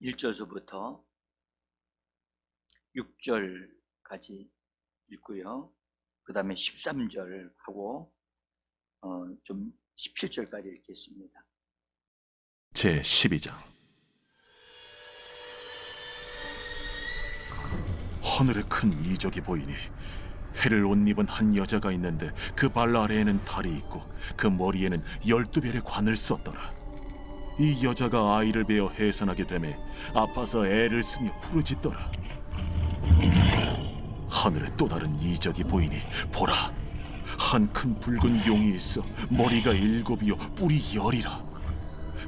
1절서부터 6절까지 읽고요. 그 다음에 13절 하고 좀 17절까지 읽겠습니다. 제 12장. 하늘에 큰 이적이 보이니 해를 옷 입은 한 여자가 있는데 그 발 아래에는 달이 있고 그 머리에는 12별의 관을 썼더라. 이 여자가 아이를 베어 해산하게 되매 아파서 애를 쓰며 부르짖더라. 하늘에 또 다른 이적이 보이니 보라, 한 큰 붉은 용이 있어 머리가 7이요 뿔이 10이라.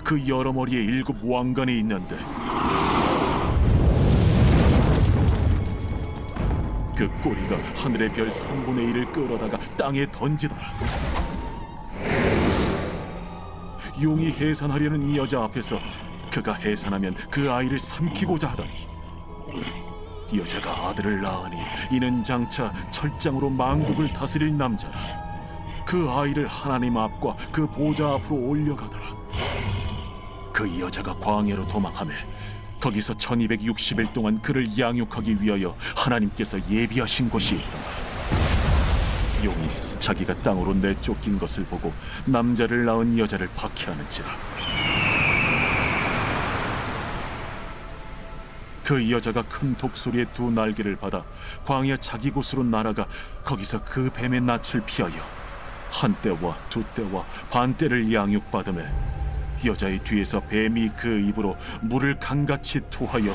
그 여러 머리에 7 왕관이 있는데 그 꼬리가 하늘의 별 3분의 1을 끌어다가 땅에 던지더라. 용이 해산하려는 이 여자 앞에서 그가 해산하면 그 아이를 삼키고자 하더니 여자가 아들을 낳으니 이는 장차 철장으로 만국을 다스릴 남자라. 그 아이를 하나님 앞과 그 보좌 앞으로 올려가더라. 그 여자가 광야로 도망하며 거기서 1260일 동안 그를 양육하기 위하여 하나님께서 예비하신 곳이 있더라. 용이 자기가 땅으로 내쫓긴 것을 보고 남자를 낳은 여자를 박해하는지라. 그 여자가 큰 독소리의 2 날개를 받아 광야 자기 곳으로 날아가 거기서 그 뱀의 낯을 피하여 한때와 2때와 반때를 양육받으며 여자의 뒤에서 뱀이 그 입으로 물을 강같이 토하여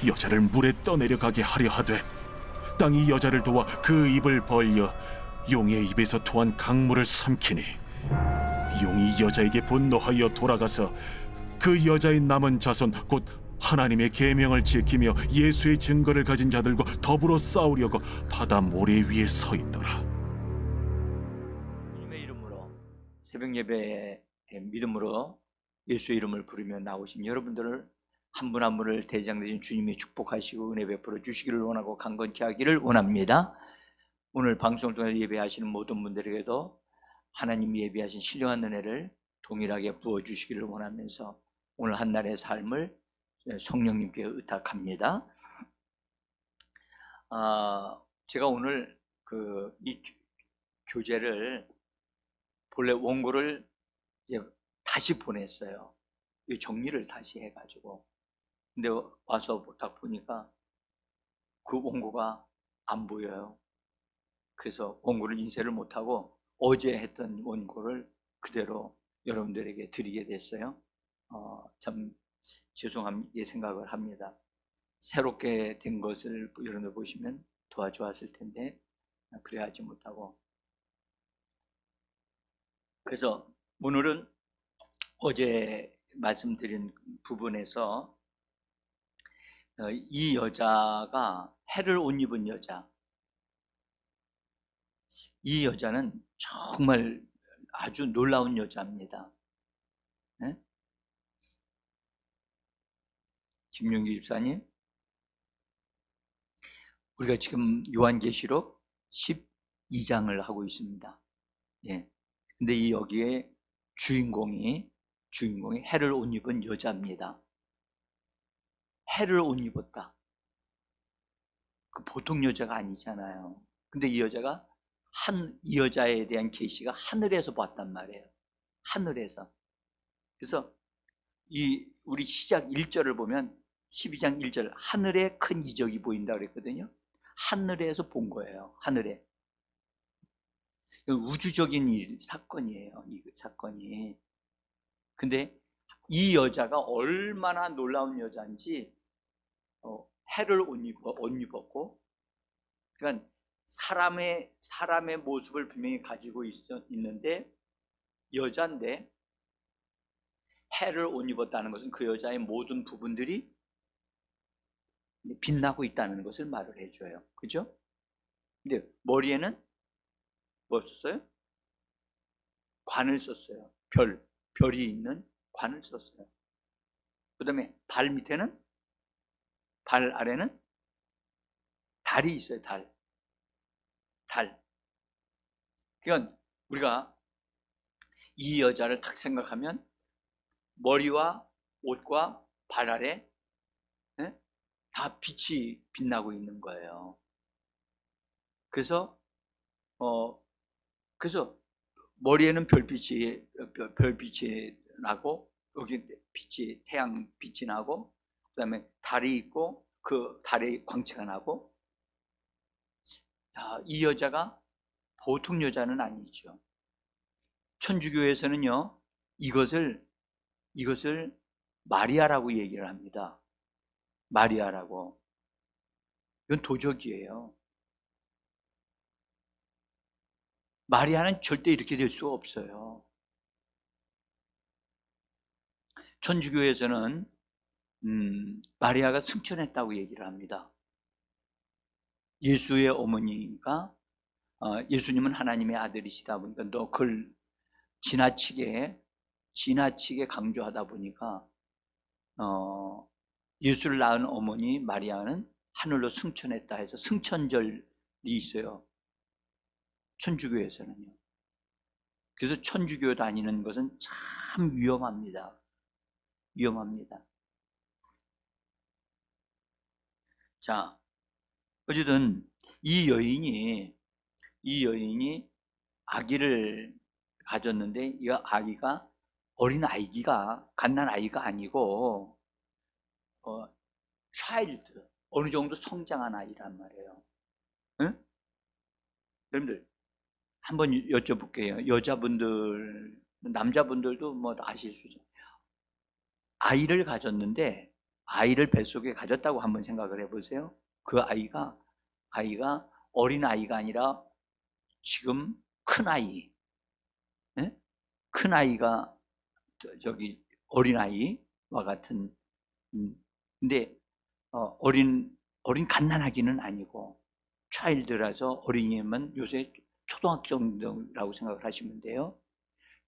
여자를 물에 떠내려가게 하려 하되 땅이 여자를 도와 그 입을 벌려 용의 입에서 토한 강물을 삼키니 용이 여자에게 분노하여 돌아가서 그 여자의 남은 자손 곧 하나님의 계명을 지키며 예수의 증거를 가진 자들과 더불어 싸우려고 바다 모래 위에 서 있더라. 주님의 이름으로 새벽 예배에 믿음으로 예수의 이름을 부르며 나오신 여러분들을 한 분 한 분을 대장 되신 주님이 축복하시고 은혜 베풀어 주시기를 원하고 강건케 하기를 원합니다. 오늘 방송을 통해 예배하시는 모든 분들에게도 하나님이 예비하신 신령한 은혜를 동일하게 부어주시기를 원하면서 오늘 한 날의 삶을 성령님께 의탁합니다. 제가 오늘 이 교재를 본래 원고를 이제 다시 보냈어요. 이 정리를 다시 해가지고. 근데 와서 딱 보니까 그 원고가 안 보여요. 그래서 원고를 인쇄를 못하고 어제 했던 원고를 그대로 여러분들에게 드리게 됐어요. 참 죄송하게 생각을 합니다. 새롭게 된 것을 여러분들 보시면 도와주었을 텐데 그래 하지 못하고. 그래서 오늘은 어제 말씀드린 부분에서 이 여자가 해를 옷 입은 여자, 이 여자는 정말 아주 놀라운 여자입니다. 네? 김용기 집사님, 우리가 지금 요한계시록 12장을 하고 있습니다. 예. 근데 여기에 주인공이 해를 옷 입은 여자입니다. 해를 옷 입었다. 그 보통 여자가 아니잖아요. 근데 이 여자가 이 여자에 대한 계시가 하늘에서 봤단 말이에요. 하늘에서. 그래서 우리 시작 1절을 보면 12장 1절 하늘에 큰 이적이 보인다 그랬거든요. 하늘에서 본 거예요. 하늘에. 우주적인 사건이에요. 이 사건이. 근데 이 여자가 얼마나 놀라운 여자인지 해를 옷 입었고, 그러니까 사람의 모습을 분명히 가지고 있는데 여자인데 해를 옷 입었다는 것은 그 여자의 모든 부분들이 빛나고 있다는 것을 말을 해줘요. 그죠? 근데 머리에는 뭐 썼어요? 관을 썼어요. 별이 있는 관을 썼어요. 그 다음에 발 밑에는, 발 아래는 달이 있어요. 달. 그러니까 우리가 이 여자를 딱 생각하면 머리와 옷과 발 아래 다 빛이 빛나고 있는 거예요. 그래서 그래서 머리에는 별빛이 나고, 여기 빛이, 태양 빛이 나고, 그다음에 달이 있고, 그 달의 광채가 나고. 이 여자가 보통 여자는 아니죠. 천주교에서는요, 이것을 마리아라고 얘기를 합니다. 마리아라고. 이건 도적이에요. 마리아는 절대 이렇게 될 수가 없어요. 천주교에서는 마리아가 승천했다고 얘기를 합니다. 예수의 어머니가, 예수님은 하나님의 아들이시다 보니까 그걸 지나치게 강조하다 보니까 예수를 낳은 어머니 마리아는 하늘로 승천했다 해서 승천절이 있어요. 천주교에서는요. 그래서 천주교 다니는 것은 참 위험합니다. 위험합니다. 자, 어쨌든 이 여인이 아기를 가졌는데, 이 아기가 어린 아이가, 갓난 아이가 아니고 차일드, 어느 정도 성장한 아이란 말이에요. 응? 여러분들 한번 여쭤볼게요. 여자분들, 남자분들도 뭐 아실 수 있죠. 아이를 가졌는데, 아이를 뱃속에 가졌다고 한번 생각을 해보세요. 그 아이가 어린 아이가 아니라 지금 큰 아이, 큰 아이가 저기 어린 아이와 같은. 근데 어린 갓난아기는 아니고 차일드라서, 어린이면 요새 초등학교 정도라고 생각을 하시면 돼요.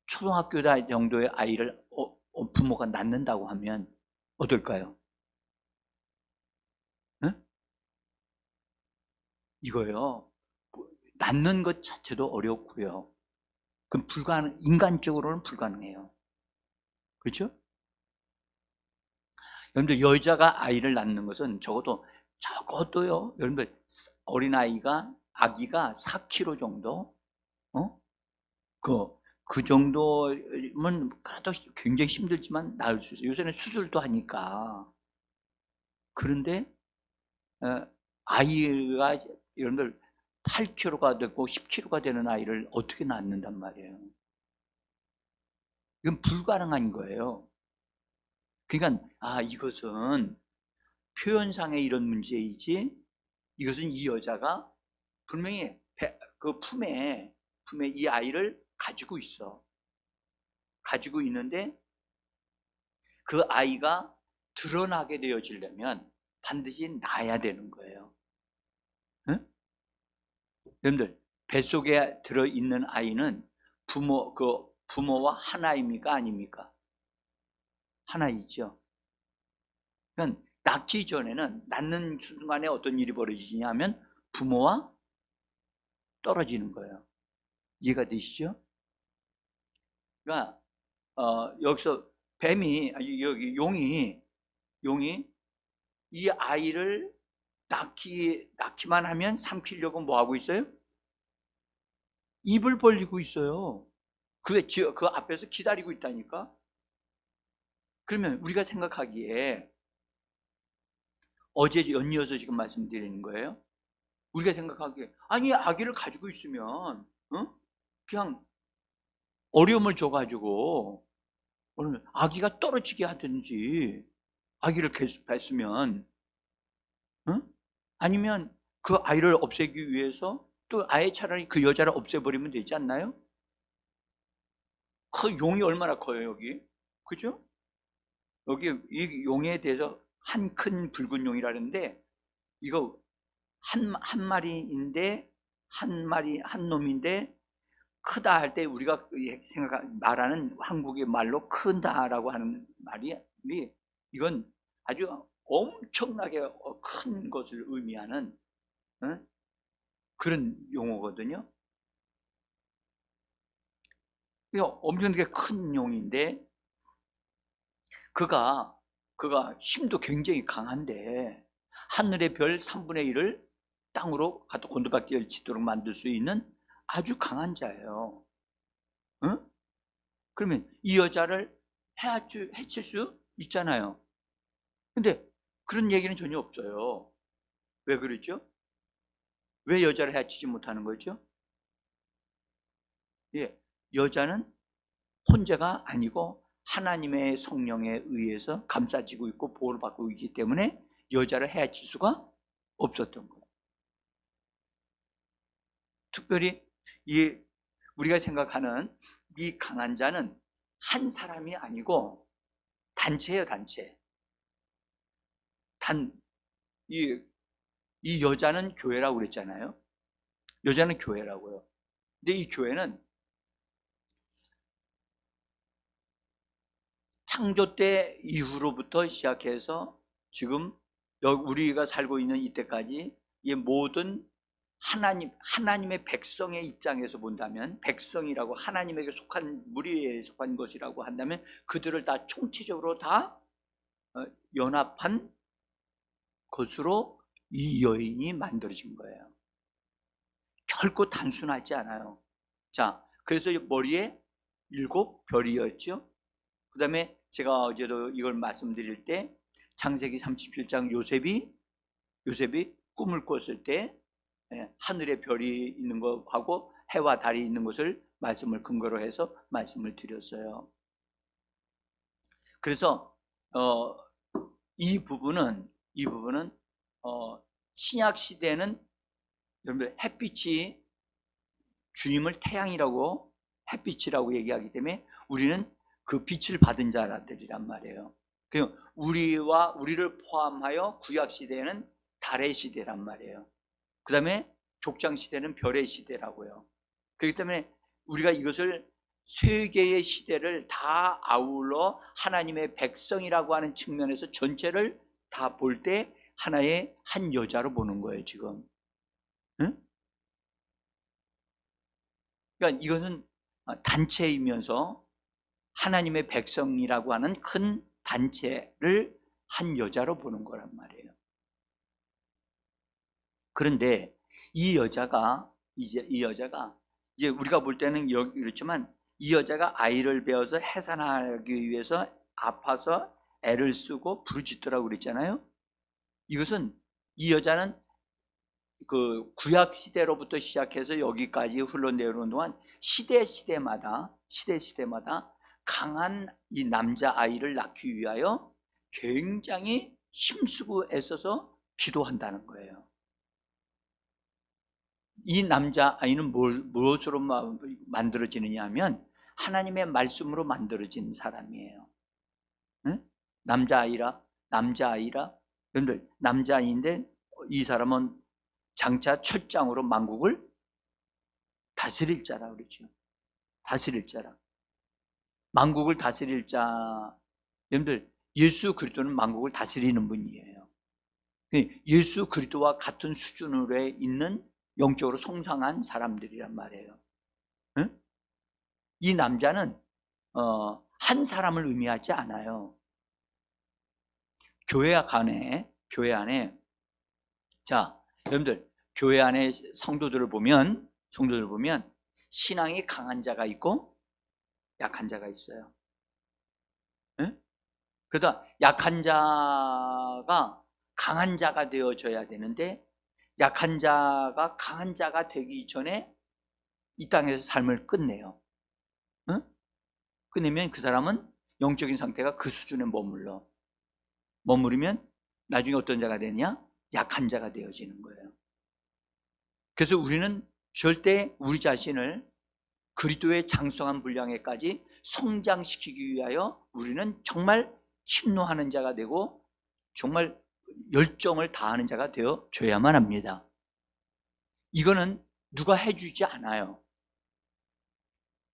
초등학교 정도의 아이를 부모가 낳는다고 하면 어떨까요? 응? 이거요, 낳는 것 자체도 어렵고요. 그럼 인간적으로는 불가능해요. 그렇죠? 여러분들, 여자가 아이를 낳는 것은 적어도요, 여러분들, 어린아이가, 아기가 4kg 정도, 그 정도면 그래도 굉장히 힘들지만 낳을 수 있어요. 요새는 수술도 하니까. 그런데 아이가, 여러분들, 8kg가 되고 10kg가 되는 아이를 어떻게 낳는단 말이에요. 이건 불가능한 거예요. 그러니까 이것은 표현상의 이런 문제이지, 이것은 이 여자가 분명히 그 품에 이 아이를 가지고 있어. 가지고 있는데, 그 아이가 드러나게 되어지려면 반드시 낳아야 되는 거예요. 응? 여러분들, 뱃속에 들어있는 아이는 부모와 하나입니까? 아닙니까? 하나이죠. 그러니까 낳기 전에는, 낳는 순간에 어떤 일이 벌어지냐면 부모와 떨어지는 거예요. 이해가 되시죠? 그러니까 여기서 여기 용이 이 아이를 낳기만 하면 삼키려고 뭐 하고 있어요? 입을 벌리고 있어요. 그 앞에서 기다리고 있다니까. 그러면 우리가 생각하기에, 어제 연이어서 지금 말씀드리는 거예요. 우리가 생각하기에, 아니, 아기를 가지고 있으면 그냥 어려움을 줘가지고 아기가 떨어지게 하든지, 아기를 계속 뵀으면, 아니면 그 아이를 없애기 위해서 또 아예 차라리 그 여자를 없애버리면 되지 않나요? 그 용이 얼마나 커요, 여기? 그죠? 여기 이 용에 대해서 한 큰 붉은 용이라는데, 이거 한 마리인데, 한 놈인데, 크다 할 때 우리가 말하는 한국의 말로 큰다라고 하는 말이, 이건 아주 엄청나게 큰 것을 의미하는 그런 용어거든요. 엄청나게 큰 용인데, 그가 힘도 굉장히 강한데 하늘의 별 3분의 1을 땅으로 갖다 곤두박질 치도록 만들 수 있는 아주 강한 자예요. 응? 그러면 이 여자를 해칠 수 있잖아요. 근데 그런 얘기는 전혀 없어요. 왜 그러죠? 왜 여자를 해치지 못하는 거죠? 예, 여자는 혼자가 아니고 하나님의 성령에 의해서 감싸지고 있고 보호를 받고 있기 때문에 여자를 해칠 수가 없었던 거예요. 특별히 우리가 생각하는 이 강한 자는 한 사람이 아니고 단체예요, 단체. 이 여자는 교회라고 그랬잖아요. 여자는 교회라고요. 근데 이 교회는 창조 때 이후로부터 시작해서 지금 우리가 살고 있는 이때까지 이 모든 하나님의 백성의 입장에서 본다면, 백성이라고 하나님에게 속한 무리에 속한 것이라고 한다면 그들을 다 총체적으로 다 연합한 것으로 이 여인이 만들어진 거예요. 결코 단순하지 않아요. 자, 그래서 머리에 7별이었죠. 그 다음에 제가 어제도 이걸 말씀드릴 때 창세기 37장 요셉이 꿈을 꿨을 때 하늘에 별이 있는 것하고 해와 달이 있는 것을 말씀을 근거로 해서 말씀을 드렸어요. 그래서 이 부분은 신약 시대는 여러분들 햇빛이 주님을 태양이라고 햇빛이라고 얘기하기 때문에 우리는 그 빛을 받은 자들이란 말이에요. 우리를 포함하여 구약 시대는 달의 시대란 말이에요. 그 다음에 족장 시대는 별의 시대라고요. 그렇기 때문에 우리가 이것을 세 개의 시대를 다 아울러 하나님의 백성이라고 하는 측면에서 전체를 다 볼 때 하나의 한 여자로 보는 거예요, 지금. 응? 그러니까 이것은 단체이면서 하나님의 백성이라고 하는 큰 단체를 한 여자로 보는 거란 말이에요. 그런데 이 여자가 이제 우리가 볼 때는 그렇지만 이 여자가 아이를 배워서 해산하기 위해서 아파서 애를 쓰고 부르짖더라고 그랬잖아요. 이것은 이 여자는 그 구약 시대로부터 시작해서 여기까지 흘러내려오는 동안 시대마다 강한 이 남자 아이를 낳기 위하여 굉장히 힘쓰고 애써서 기도한다는 거예요. 이 남자 아이는 무엇으로 만들어지느냐 하면 하나님의 말씀으로 만들어진 사람이에요. 응? 남자아이라 여러분들 남자아이인데 이 사람은 장차 철장으로 만국을 다스릴 자라 그러죠. 다스릴 자라. 만국을 다스릴 자. 여러분들 예수 그리스도는 만국을 다스리는 분이에요. 예수 그리스도와 같은 수준으로 있는 영적으로 성장한 사람들이란 말이에요. 응? 이 남자는 한 사람을 의미하지 않아요. 교회 안에 자, 여러분들 교회 안에 성도들을 보면 신앙이 강한 자가 있고 약한 자가 있어요. 응? 그러다 약한 자가 강한 자가 되어져야 되는데 약한 자가 강한 자가 되기 전에 이 땅에서 삶을 끝내요. 응? 끝내면 그 사람은 영적인 상태가 그 수준에 머무르면 나중에 어떤 자가 되냐? 약한 자가 되어지는 거예요. 그래서 우리는 절대 우리 자신을 그리스도의 장성한 분량에까지 성장시키기 위하여 우리는 정말 침노하는 자가 되고 정말 열정을 다하는 자가 되어줘야만 합니다. 이거는 누가 해주지 않아요.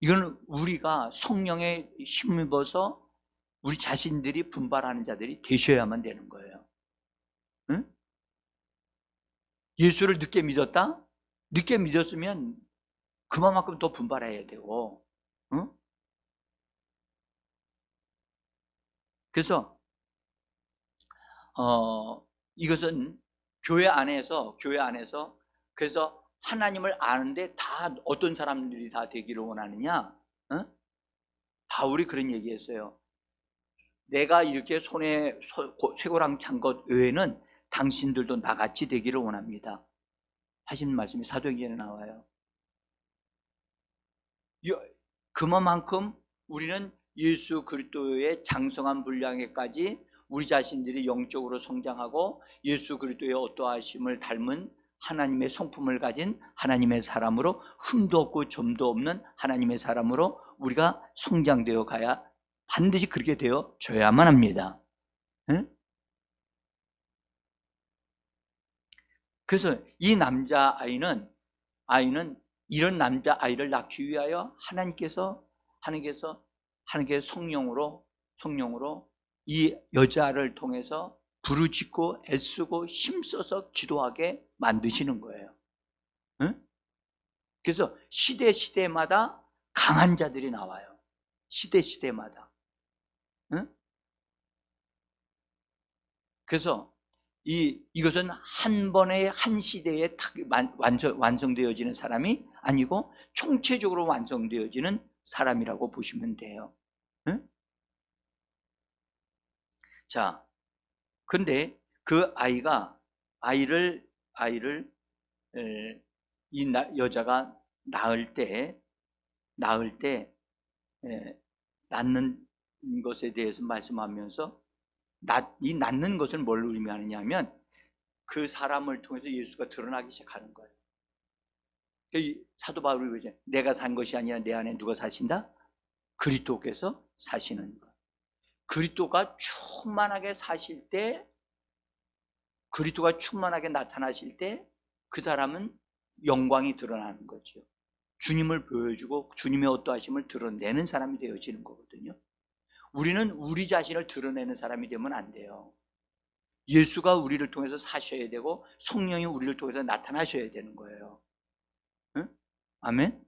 이거는 우리가 성령에 힘입어서 우리 자신들이 분발하는 자들이 되셔야만 되는 거예요. 응? 예수를 늦게 믿었다? 늦게 믿었으면 그만큼 더 분발해야 되고, 응? 그래서 이것은 교회 안에서 그래서 하나님을 아는데 다 어떤 사람들이 다 되기를 원하느냐? 바울이 그런 얘기했어요. 내가 이렇게 손에 쇠고랑 찬 것 외에는 당신들도 나같이 되기를 원합니다 하시는 말씀이 사도행전에 나와요. 그만큼 우리는 예수 그리스도의 장성한 분량에까지 우리 자신들이 영적으로 성장하고 예수 그리스도의 어떠하심을 닮은 하나님의 성품을 가진 하나님의 사람으로, 흠도 없고 점도 없는 하나님의 사람으로 우리가 성장되어 가야, 반드시 그렇게 되어져야만 합니다. 그래서 이 남자아이는 이런 남자아이를 낳기 위하여 하나님께서 성령으로 이 여자를 통해서 부르짖고 애쓰고 힘써서 기도하게 만드시는 거예요. 그래서 시대마다 강한 자들이 나와요. 시대마다. 그래서 이것은 한 번에 한 시대에 완성되어지는 사람이 아니고 총체적으로 완성되어지는 사람이라고 보시면 돼요. 자, 근데 그 아이를 이 여자가 낳을 때 낳는 것에 대해서 말씀하면서 이 낳는 것을 뭘 의미하느냐 하면 그 사람을 통해서 예수가 드러나기 시작하는 거예요. 사도 바울이 그러죠. 내가 산 것이 아니라 내 안에 누가 사신다? 그리스도께서 사시는 것. 그리스도가 충만하게 사실 때, 그리스도가 충만하게 나타나실 때 그 사람은 영광이 드러나는 거죠. 주님을 보여주고 주님의 어떠하심을 드러내는 사람이 되어지는 거거든요. 우리는 우리 자신을 드러내는 사람이 되면 안 돼요. 예수가 우리를 통해서 사셔야 되고 성령이 우리를 통해서 나타나셔야 되는 거예요. 아멘?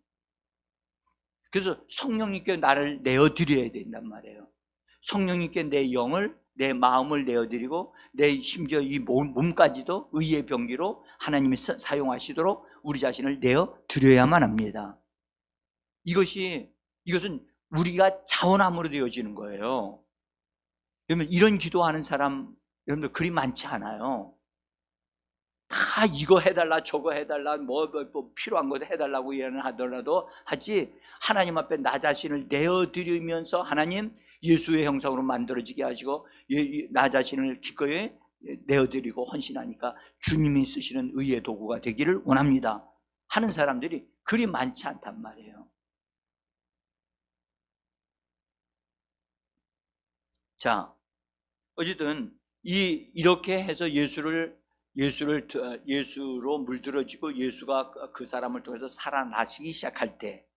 그래서 성령님께 나를 내어드려야 된단 말이에요. 성령님께 내 영을, 내 마음을 내어드리고 심지어 이 몸까지도 의의 병기로 하나님이 사용하시도록 우리 자신을 내어드려야만 합니다. 이것은 우리가 자원함으로 되어지는 거예요. 여러분, 이런 기도하는 사람 여러분들 그리 많지 않아요. 다 이거 해달라 저거 해달라 뭐 필요한 거 해달라고 얘기는 하더라도 하지, 하나님 앞에 나 자신을 내어드리면서 하나님 예수의 형상으로 만들어지게 하시고 나 자신을 기꺼이 내어드리고 헌신하니까 주님이 쓰시는 의의 도구가 되기를 원합니다 하는 사람들이 그리 많지 않단 말이에요. 자, 어쨌든 이렇게 해서 예수로 물들어지고 예수가 그 사람을 통해서 살아나시기 시작할 때,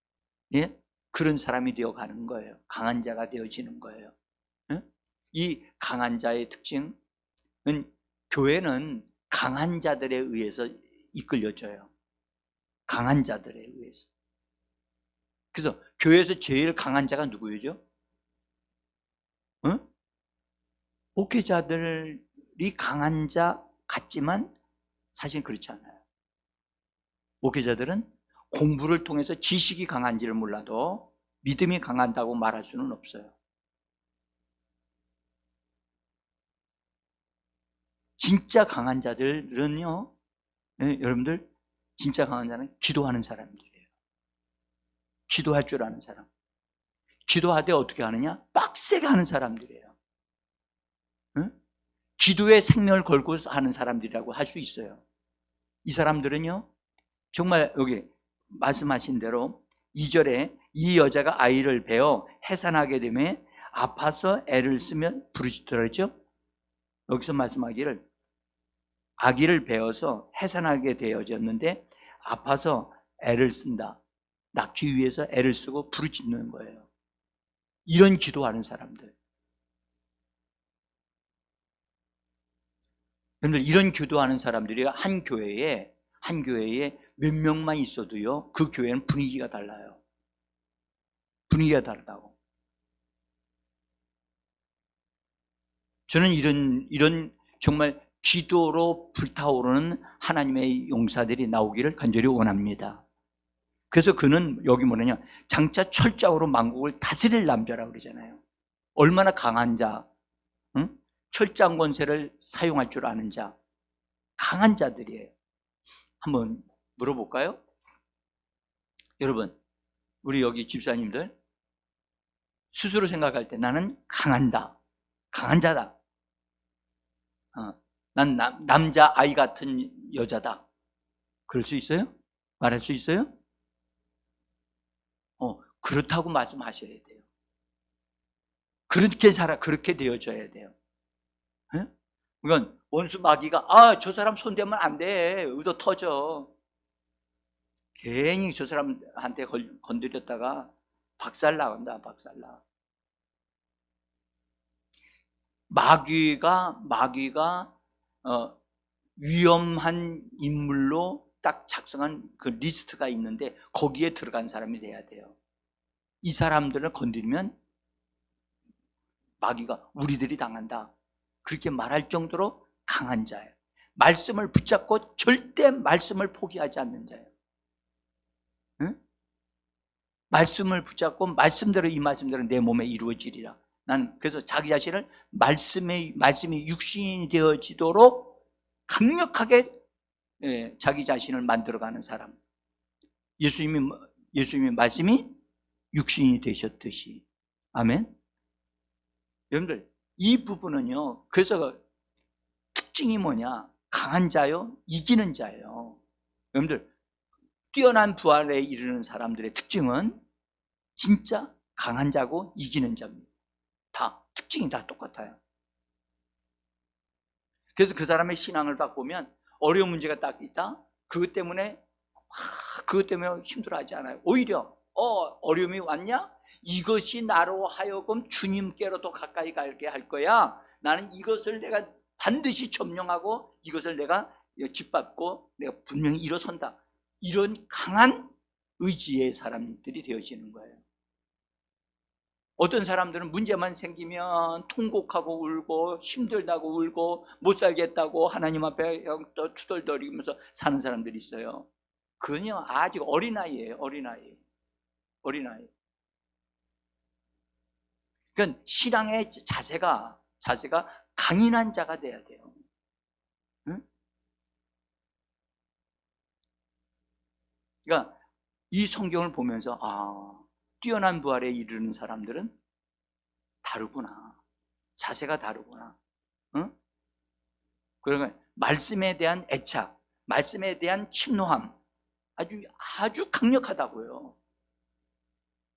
그런 사람이 되어가는 거예요. 강한 자가 되어지는 거예요. 이 강한 자의 특징은, 교회는 강한 자들에 의해서 이끌려져요. 강한 자들에 의해서. 그래서 교회에서 제일 강한 자가 누구예요? 목회자들이 강한 자 같지만 사실 그렇지 않아요. 목회자들은 공부를 통해서 지식이 강한지를 몰라도 믿음이 강한다고 말할 수는 없어요. 진짜 강한 자들은요, 여러분들, 진짜 강한 자는 기도하는 사람들이에요. 기도할 줄 아는 사람. 기도할 때 어떻게 하느냐? 빡세게 하는 사람들이에요. 기도에 생명을 걸고 하는 사람들이라고 할 수 있어요. 이 사람들은요, 정말 여기 말씀하신 대로 2절에 이 여자가 아이를 베어 해산하게 되면 아파서 애를 쓰면 부르짖더랬죠. 여기서 말씀하기를 아기를 베어서 해산하게 되어졌는데 아파서 애를 쓴다. 낳기 위해서 애를 쓰고 부르짖는 거예요. 이런 기도하는 사람들. 여러분들, 이런 기도하는 사람들이 한 교회에 몇 명만 있어도요, 그 교회는 분위기가 달라요. 분위기가 다르다고. 저는 이런 정말 기도로 불타오르는 하나님의 용사들이 나오기를 간절히 원합니다. 그래서 그는 여기 뭐냐면 장차 철저하로 만국을 다스릴 남자라고 그러잖아요. 얼마나 강한 자, 응? 철장 권세를 사용할 줄 아는 자, 강한 자들이에요. 한번 물어볼까요? 여러분, 우리 여기 집사님들 스스로 생각할 때 나는 강한다, 강한 자다. 난 남자 아이 같은 여자다. 그럴 수 있어요? 말할 수 있어요? 그렇다고 말씀하셔야 돼요. 그렇게 되어져야 돼요. 네? 그러니까 원수 마귀가 저 사람 손대면 안 돼. 의도 터져. 괜히 저 사람한테 건드렸다가 박살 나간다. 박살나. 마귀가 위험한 인물로 딱 작성한 그 리스트가 있는데 거기에 들어간 사람이 돼야 돼요. 이 사람들을 건드리면 마귀가 우리들이 당한다. 그렇게 말할 정도로 강한 자예요. 말씀을 붙잡고 절대 말씀을 포기하지 않는 자예요. 응? 말씀을 붙잡고 말씀대로 이 말씀대로 내 몸에 이루어지리라. 나는 그래서 자기 자신을 말씀이 육신이 되어지도록 강력하게 자기 자신을 만들어가는 사람. 예수님의 말씀이 육신이 되셨듯이. 아멘. 여러분들 이 부분은요. 그래서 특징이 뭐냐? 강한 자요, 이기는 자예요. 여러분들 뛰어난 부활에 이르는 사람들의 특징은 진짜 강한 자고 이기는 자입니다. 다 특징이 다 똑같아요. 그래서 그 사람의 신앙을 딱 보면 어려운 문제가 딱 있다. 그것 때문에 힘들어하지 않아요. 오히려 어려움이 왔냐? 이것이 나로 하여금 주님께로 더 가까이 가게 할 거야. 나는 이것을 내가 반드시 점령하고 이것을 내가 짓밟고 내가 분명히 일어선다. 이런 강한 의지의 사람들이 되어지는 거예요. 어떤 사람들은 문제만 생기면 통곡하고 울고 힘들다고 울고 못 살겠다고 하나님 앞에 또 투덜거리면서 사는 사람들이 있어요. 그건요 아직 어린아이예요. 어린아이. 그러니까 신앙의 자세가 강인한 자가 돼야 돼요. 응? 그러니까 이 성경을 보면서 뛰어난 부활에 이르는 사람들은 다르구나. 자세가 다르구나. 응? 그러니까 말씀에 대한 애착, 말씀에 대한 침노함 아주 강력하다고요.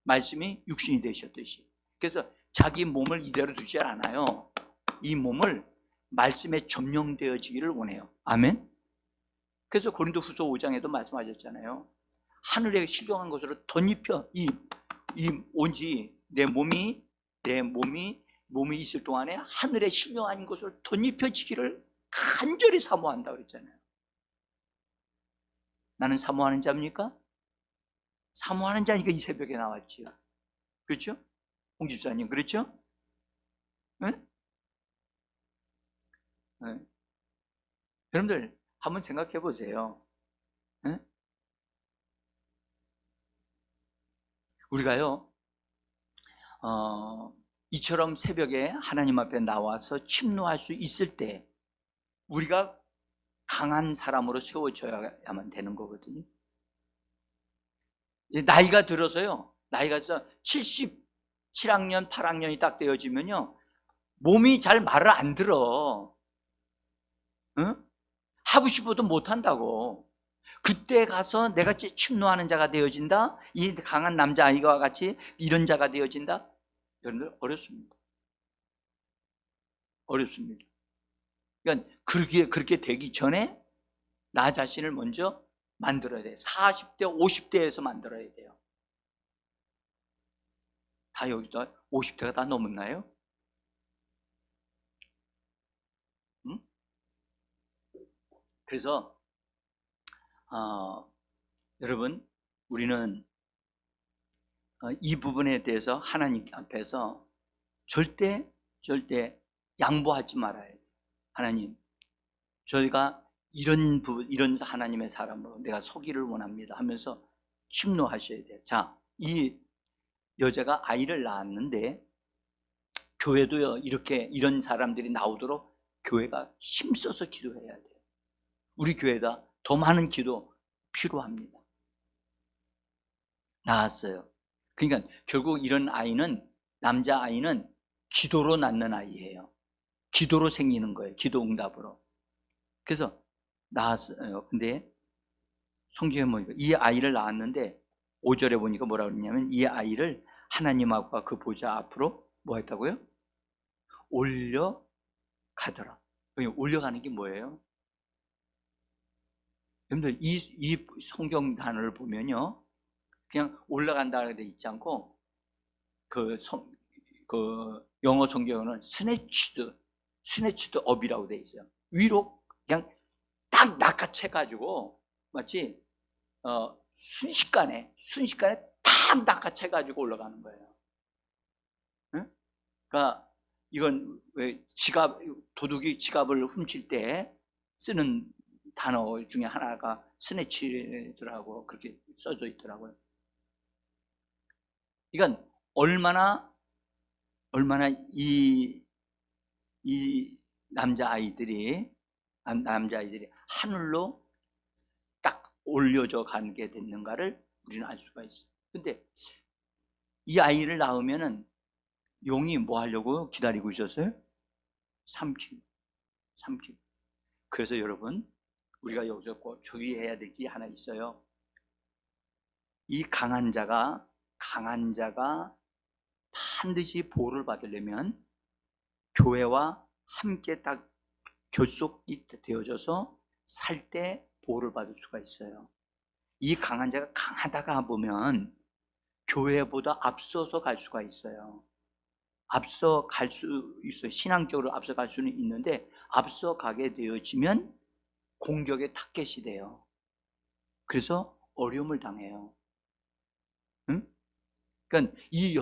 말씀이 육신이 되셨듯이. 그래서 자기 몸을 이대로 두지 않아요. 이 몸을 말씀에 점령되어지기를 원해요. 아멘. 그래서 고린도후서 5장에도 말씀하셨잖아요. 하늘에 신령한 것으로 덧입혀 온지 내 몸이 있을 동안에 하늘에 신령한 것으로 덧입혀지기를 간절히 사모한다고 했잖아요. 나는 사모하는 자입니까? 사모하는 자니까 이 새벽에 나왔지요. 그렇죠? 홍 집사님, 그렇죠? 네? 네. 여러분들 한번 생각해 보세요. 네? 우리가요 이처럼 새벽에 하나님 앞에 나와서 침노할 수 있을 때 우리가 강한 사람으로 세워져야만 되는 거거든요. 나이가 들어서 77학년, 8학년이 딱 되어지면요 몸이 잘 말을 안 들어. 응? 하고 싶어도 못 한다고. 그때 가서 내가 침노하는 자가 되어진다. 이 강한 남자아이와 같이 이런 자가 되어진다. 여러분들 어렵습니다. 그러니까 그렇게 되기 전에 나 자신을 먼저 만들어야 돼요. 40대, 50대에서 만들어야 돼요. 다 여기도 50대가 다 넘었나요? 응? 그래서 여러분 우리는 이 부분에 대해서 하나님 앞에서 절대 양보하지 말아야 돼요. 하나님, 저희가 이런 하나님의 사람으로 내가 서기를 원합니다 하면서 침노하셔야 돼요. 자, 이 여자가 아이를 낳았는데 교회도요, 이렇게 이런 사람들이 나오도록 교회가 힘써서 기도해야 돼요. 우리 교회가 더 많은 기도 필요합니다. 낳았어요. 그러니까 결국 이런 아이는, 남자 아이는 기도로 낳는 아이예요. 기도로 생기는 거예요. 기도 응답으로. 그래서 낳았어요. 근데 성경에 보니까 이 아이를 낳았는데 5절에 보니까 뭐라고 그러냐면 이 아이를 하나님 앞과 그 보좌 앞으로 뭐 했다고요? 올려가더라. 올려가는 게 뭐예요? 여러분들 이 성경 단어를 보면요, 그냥 올라간다고 돼 있지 않고 그 영어 성경은 스네치드 업이라고 돼 있어요. 위로 그냥 딱 낚아채가지고 마치 순식간에 탁 낚아채가지고 올라가는 거예요. 응? 그러니까 이건 왜 도둑이 지갑을 훔칠 때 쓰는 단어 중에 하나가 스네치더라고, 그렇게 써져 있더라고요. 이건 얼마나 이 남자아이들이 하늘로 딱 올려져 가게 됐는가를 우리는 알 수가 있어요. 근데 이 아이를 낳으면은 용이 뭐 하려고 기다리고 있었어요? 삼키고. 그래서 여러분, 우리가 여기서 꼭 주의해야 될 게 하나 있어요. 이 강한 자가 반드시 보호를 받으려면 교회와 함께 딱 결속이 되어져서 살 때 보호를 받을 수가 있어요. 이 강한 자가 강하다가 보면 교회보다 앞서서 갈 수가 있어요. 앞서 갈 수 있어요. 신앙적으로 앞서 갈 수는 있는데 앞서 가게 되어지면 공격의 타겟이 돼요. 그래서 어려움을 당해요. 응? 그러니까 이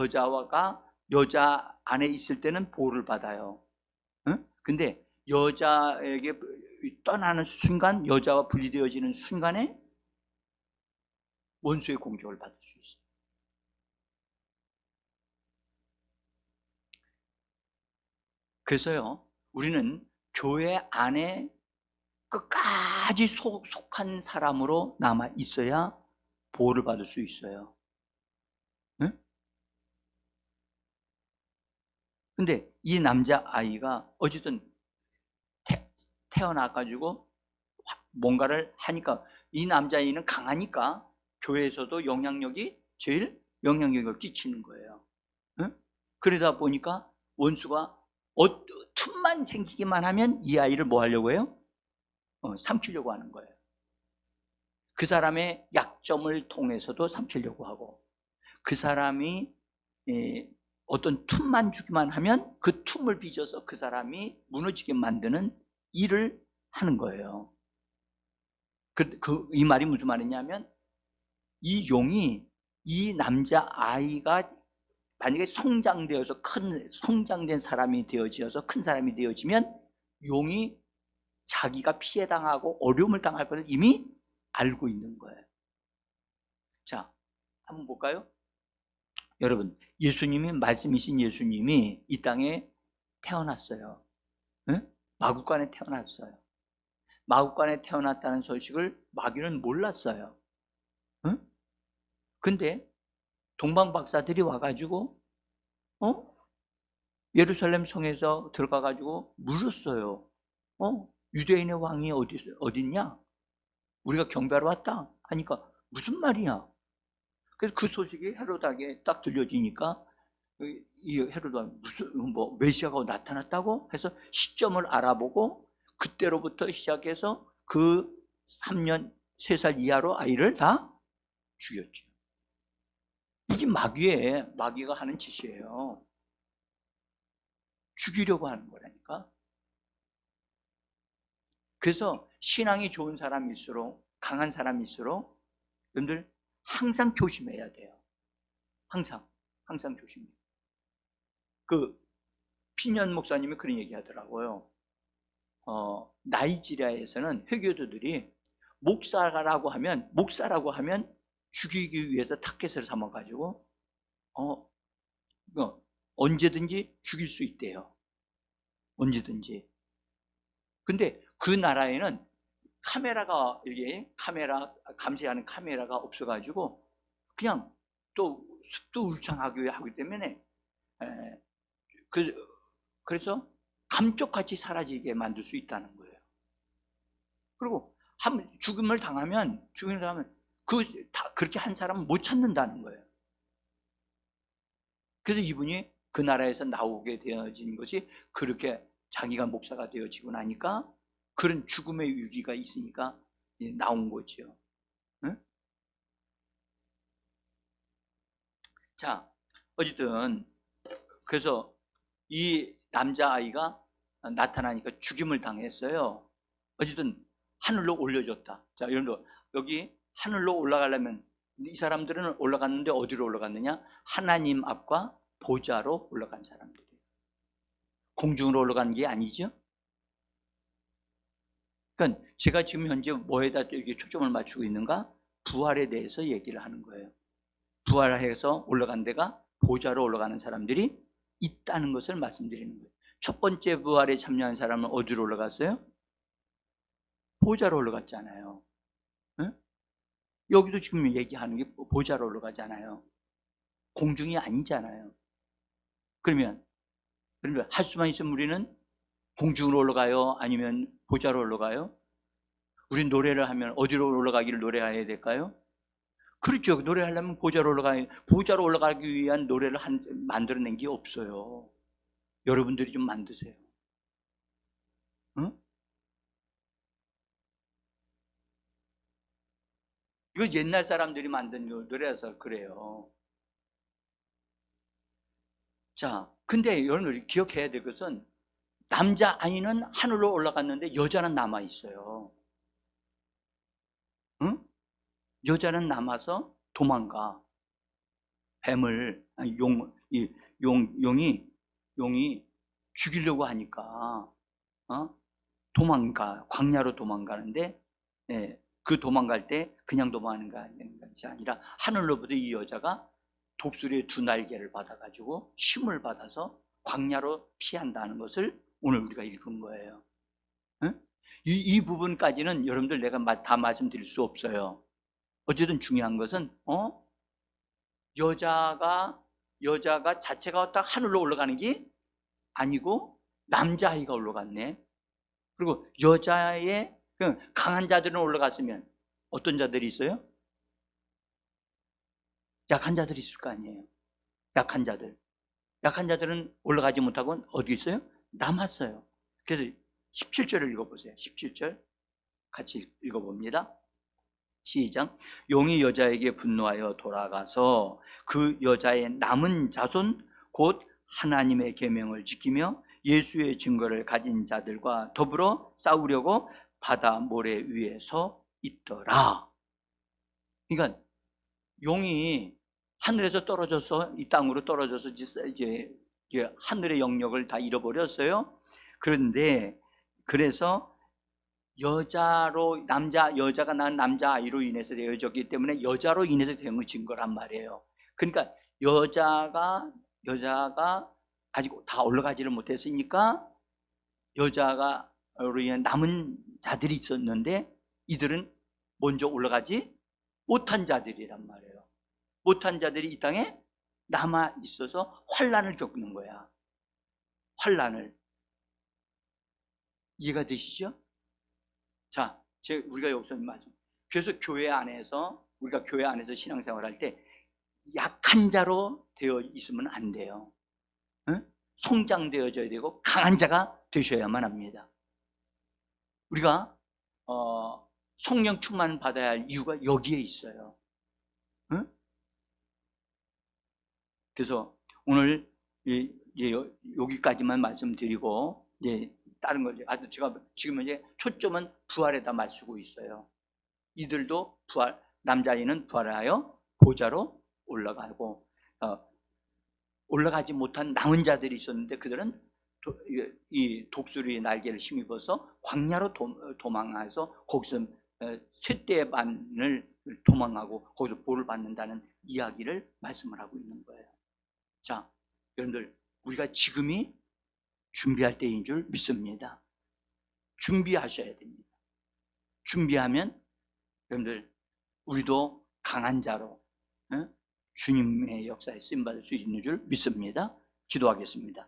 여자 안에 있을 때는 보호를 받아요. 응? 근데 여자에게 떠나는 순간, 여자와 분리되어지는 순간에 원수의 공격을 받을 수 있어요. 그래서요, 우리는 교회 안에 끝까지 속한 사람으로 남아 있어야 보호를 받을 수 있어요. 응? 근데 이 남자아이가 어쨌든 태어나가지고 뭔가를 하니까, 이 남자아이는 강하니까 교회에서도 제일 영향력을 끼치는 거예요. 응? 그러다 보니까 원수가 틈만 생기기만 하면 이 아이를 뭐 하려고 해요? 삼키려고 하는 거예요. 그 사람의 약점을 통해서도 삼키려고 하고, 그 사람이 어떤 틈만 주기만 하면 그 틈을 빚어서 그 사람이 무너지게 만드는 일을 하는 거예요. 이 말이 무슨 말이냐면, 이 용이 이 남자아이가 만약에 성장된 사람이 되어져서 큰 사람이 되어지면 용이 자기가 피해당하고 어려움을 당할 것을 이미 알고 있는 거예요. 자, 한번 볼까요? 여러분, 말씀이신 예수님이 이 땅에 태어났어요. 응? 마구간에 태어났어요. 마구간에 태어났다는 소식을 마귀는 몰랐어요. 응? 근데 동방 박사들이 와가지고 예루살렘 성에서 들어가가지고 물었어요. 유대인의 왕이 어딨냐? 우리가 경배하러 왔다 하니까 무슨 말이야? 그래서 그 소식이 헤로드에게 딱 들려지니까 이 헤로드가 메시아가 나타났다고 해서 시점을 알아보고 그때로부터 시작해서 그 3년 3살 이하로 아이를 다 죽였죠. 이게 마귀가 하는 짓이에요. 죽이려고 하는 거라니까. 그래서 신앙이 좋은 사람일수록, 강한 사람일수록 여러분들 항상 조심해야 돼요. 항상 조심해요. 피니언 목사님이 그런 얘기 하더라고요. 나이지리아에서는 회교도들이 목사라고 하면 죽이기 위해서 타켓을 삼아가지고 언제든지 죽일 수 있대요. 언제든지. 근데 그 나라에는 감시하는 카메라가 없어가지고 그냥 또 숲도 울창하게 하기 때문에 그래서 감쪽같이 사라지게 만들 수 있다는 거예요. 그리고 죽음을 당하면 그렇게 한 사람은 못 찾는다는 거예요. 그래서 이분이 그 나라에서 나오게 되어진 것이 그렇게 자기가 목사가 되어지고 나니까 그런 죽음의 위기가 있으니까 나온 거죠. 응? 자, 어쨌든 그래서 이 남자아이가 나타나니까 죽임을 당했어요. 어쨌든 하늘로 올려줬다. 자, 여러분들 여기 하늘로 올라가려면 이 사람들은 올라갔는데 어디로 올라갔느냐? 하나님 앞과 보좌로 올라간 사람들이에요. 공중으로 올라가는 게 아니죠. 그러니까 제가 지금 현재 뭐에다 이렇게 초점을 맞추고 있는가? 부활에 대해서 얘기를 하는 거예요. 부활해서 올라간 데가 보좌로 올라가는 사람들이 있다는 것을 말씀드리는 거예요. 첫 번째 부활에 참여한 사람은 어디로 올라갔어요? 보좌로 올라갔잖아요. 응? 여기도 지금 얘기하는 게 보좌로 올라가잖아요. 공중이 아니잖아요. 그러면 할 수만 있으면 우리는 공중으로 올라가요? 아니면 보좌로 올라가요? 우리 노래를 하면 어디로 올라가기를 노래해야 될까요? 그렇죠. 노래하려면 보좌로 올라가기 위한 노래를 만들어낸 게 없어요. 여러분들이 좀 만드세요. 응? 이거 옛날 사람들이 만든 노래라서 그래요. 자, 근데 여러분들이 기억해야 될 것은 남자아이는 하늘로 올라갔는데 여자는 남아있어요. 응? 여자는 남아서 도망가. 용이 죽이려고 하니까 도망가. 광야로 도망가는데 그 도망갈 때 그냥 도망가는 것이 아니라 하늘로부터 이 여자가 독수리의 두 날개를 받아가지고 힘을 받아서 광야로 피한다는 것을 오늘 우리가 읽은 거예요. 응? 이 부분까지는 여러분들 내가 다 말씀드릴 수 없어요. 어쨌든 중요한 것은 여자가 자체가 딱 하늘로 올라가는 게 아니고 남자아이가 올라갔네. 그리고 여자의 강한 자들은 올라갔으면 어떤 자들이 있어요? 약한 자들이 있을 거 아니에요. 약한 자들은 올라가지 못하고 어디 있어요? 남았어요. 그래서 17절을 읽어보세요. 17절 같이 읽어봅니다. 시작. 용이 여자에게 분노하여 돌아가서 그 여자의 남은 자손 곧 하나님의 계명을 지키며 예수의 증거를 가진 자들과 더불어 싸우려고 바다 모래 위에 서 있더라. 그러니까 용이 하늘에서 떨어져서 이 땅으로 떨어져서 이제 하늘의 영역을 다 잃어버렸어요. 그런데 그래서 여자가 낳은 남자아이로 인해서 되어졌기 때문에 여자로 인해서 되어진 거란 말이에요. 그러니까 여자가 아직 다 올라가지를 못했으니까 여자로 인한 남은 자들이 있었는데 이들은 먼저 올라가지 못한 자들이란 말이에요. 못한 자들이 이 땅에 남아 있어서 환난을 겪는 거야. 환난을. 이해가 되시죠? 자, 우리가 여기서 말씀. 그래서 우리가 교회 안에서 신앙생활 할 때 약한 자로 되어 있으면 안 돼요. 응? 성장되어져야 되고 강한 자가 되셔야만 합니다. 우리가 성령 충만을 받아야 할 이유가 여기에 있어요. 응? 그래서 오늘 여기까지만 말씀드리고 다른 거죠. 제가 지금 이제 초점은 부활에다 맞추고 있어요. 이들도 남자아이는 부활하여 보좌로 올라가고 올라가지 못한 남은 자들이 있었는데 그들은 이 독수리 날개를 힘입어서 광야로 도망해서 거기서 쇠떼반을 도망하고 거기서 볼을 받는다는 이야기를 말씀을 하고 있는 거예요. 자, 여러분들, 우리가 지금이 준비할 때인 줄 믿습니다. 준비하셔야 됩니다. 준비하면 여러분들, 우리도 강한 자로 주님의 역사에 쓰임받을 수 있는 줄 믿습니다. 기도하겠습니다.